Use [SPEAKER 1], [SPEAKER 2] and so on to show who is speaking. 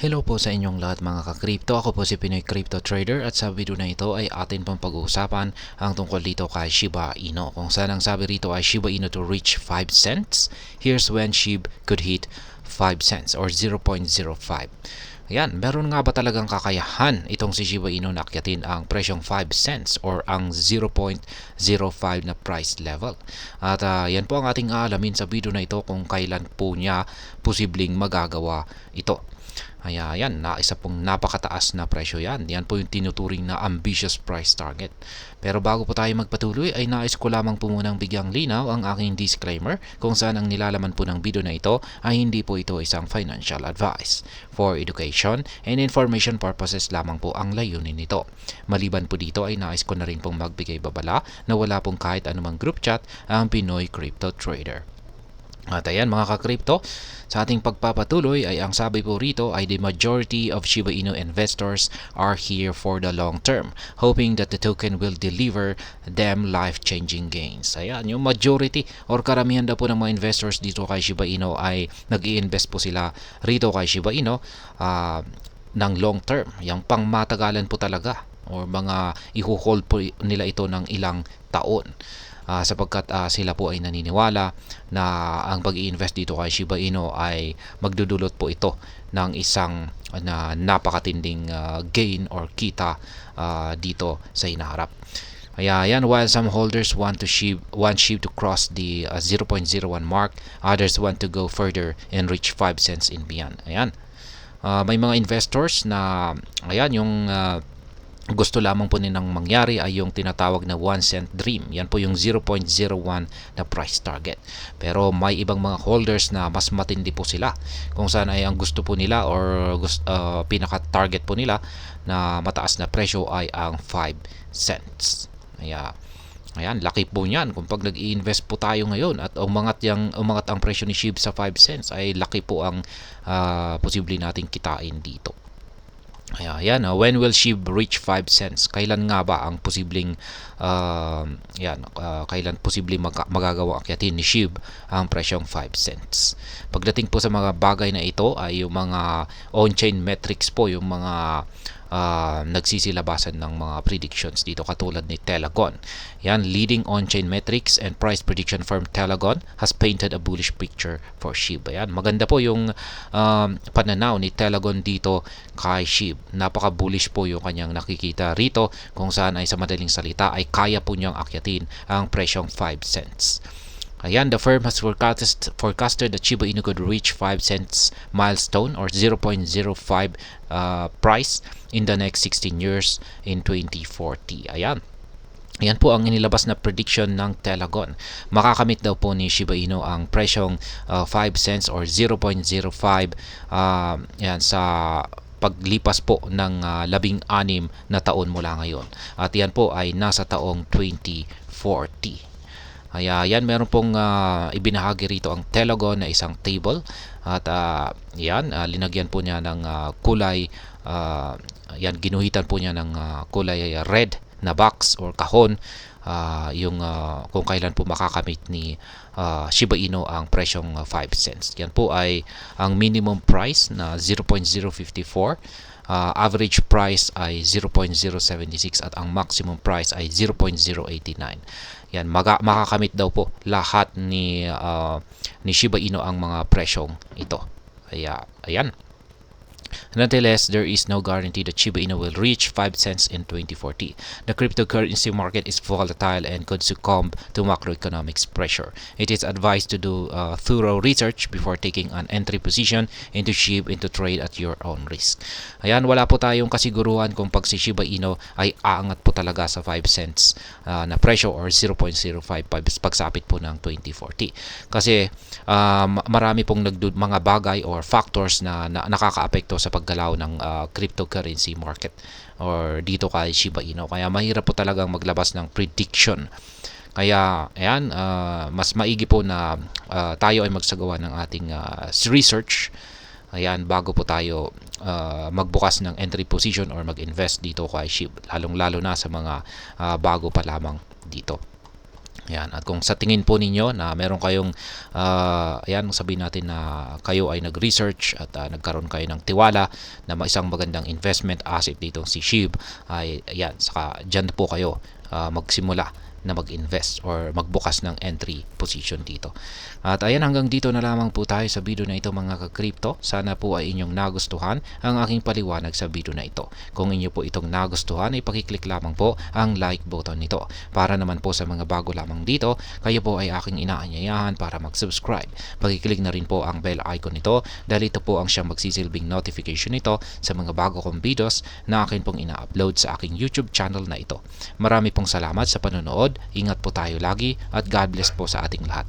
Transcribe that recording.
[SPEAKER 1] Hello po sa inyong lahat mga ka-crypto. Ako po si Pinoy Crypto Trader at sa video na ito ay atin pong pag-uusapan ang tungkol dito kay Shiba Inu. Kung saan ang sabi rito ay Shiba Inu to reach 5 cents. Here's when SHIB could hit 5 cents or 0.05. Ayan, meron nga ba talagang kakayahan itong si Shiba Inu na akyatin ang presyong 5 cents or ang 0.05 na price level? At yan po ang ating aalamin sa video na ito kung kailan po niya posibleng magagawa ito. Ayan, isa pong napakataas na presyo yan. Yan po yung tinuturing na ambitious price target. Pero bago po tayo magpatuloy ay nais ko lamang po munang bigyang linaw ang aking disclaimer kung saan ang nilalaman po ng video na ito ay hindi po ito isang financial advice. For education and information purposes lamang po ang layunin nito. Maliban po dito ay nais ko na rin pong magbigay babala na wala pong kahit anumang group chat ang Pinoy Crypto Trader. At ayan mga ka-crypto, sa ating pagpapatuloy ay ang sabi po rito ay the majority of Shiba Inu investors are here for the long term, hoping that the token will deliver them life-changing gains. Ayan, yung majority or karamihan daw po ng mga investors dito kay Shiba Inu ay nag-i-invest po sila rito kay Shiba Inu ng long term, yung pangmatagalan po talaga or mga iho-hold po nila ito ng ilang taon. Sapagkat sila po ay naniniwala na ang pag-i-invest dito kay Shiba Inu ay magdudulot po ito ng isang napakatinding gain or kita dito sa hinaharap. Ayan, while some holders want SHIB to cross the 0.01 mark, others want to go further and reach 5 cents and beyond. Ayan. May mga investors na ayan yung gusto lamang po nilang mangyari ay yung tinatawag na 1 cent dream. Yan po yung 0.01 na price target. Pero may ibang mga holders na mas matindi po sila. Kung saan ay ang gusto po nila or pinaka-target po nila na mataas na presyo ay ang 5 cents. Ayan, laki po niyan. Kung pag nag-i-invest po tayo ngayon at umangat ang presyo ni SHIB sa 5 cents ay laki po ang posible nating kitain dito. Ayan, when will SHIB reach 5 cents? Kailan nga ba ang posibleng kailan posibleng magagawa akyatin ni SHIB ang presyong 5 cents? Pagdating po sa mga bagay na ito ay yung mga on-chain metrics po, yung mga nagsisilabasan ng mga predictions dito katulad ni Telegon. Yan, leading on-chain metrics and price prediction firm Telegon has painted a bullish picture for SHIB. Yan, maganda po yung pananaw ni Telegon dito kay SHIB. Napaka-bullish po yung kanyang nakikita rito kung saan ay sa madaling salita ay kaya po niyang akyatin ang presyong 5 cents. Ayan, the firm has forecasted that Shiba Inu could reach 5 cents milestone or 0.05 price in the next 16 years in 2040. Ayan. Yan po ang inilabas na prediction ng Telegon. Makakamit daw po ni Shiba Inu ang presyong 5 cents or 0.05 yan sa paglipas po ng 16 na taon mula ngayon. At yan po ay nasa taong 2040. Ayan, meron pong ibinahagi rito ang Telegon na isang table at linagyan po niya ng kulay, ginuhitan po niya ng kulay red na box or kahon kung kailan po makakamit ni Shiba Inu ang presyong 5 cents. Yan po ay ang minimum price na 0.054, average price ay 0.076 at ang maximum price ay 0.089. Yan, makakamit daw po lahat ni Shiba Inu ang mga presyong ito. Ayan. Nonetheless, there is no guarantee that Shiba Inu will reach 5 cents in 2040. The cryptocurrency market is volatile and could succumb to macroeconomic pressure. It is advised to do thorough research before taking an entry position into SHIB into trade at your own risk. Ayan, wala po tayong kasiguruhan kung pag si Shiba Inu ay aangat po talaga sa 5 cents na presyo or 0.05 pagsapit po ng 2040. Kasi marami pong mga bagay or factors na nakakaapekto sa paggalaw ng cryptocurrency market or dito kay Shiba Inu. Kaya mahirap po talagang maglabas ng prediction. Kaya ayan, mas maigi po na tayo ay magsagawa ng ating research. Ayan, bago po tayo magbukas ng entry position or mag-invest dito kay SHIB, lalong-lalo na sa mga bago pa lamang dito. Yan. At kung sa tingin po ninyo na meron kayong ayan, sabihin natin na kayo ay nag-research at nagkaroon kayo ng tiwala na isang magandang investment asset dito si SHIB, ay ayan, saka dyan po kayo magsimula na mag-invest or magbukas ng entry position dito. At ayan, hanggang dito na lamang po tayo sa video na ito mga ka-crypto. Sana po ay inyong nagustuhan ang aking paliwanag sa video na ito. Kung inyo po itong nagustuhan, ay pakiclick lamang po ang like button nito. Para naman po sa mga bago lamang dito, kayo po ay aking inaanyayahan para mag-subscribe. Pakiclick na rin po ang bell icon nito dahil ito po ang siyang magsisilbing notification nito sa mga bago kong videos na akin pong ina-upload sa aking YouTube channel na ito. Marami pong salamat sa panonood. Ingat po tayo lagi at God bless po sa ating lahat.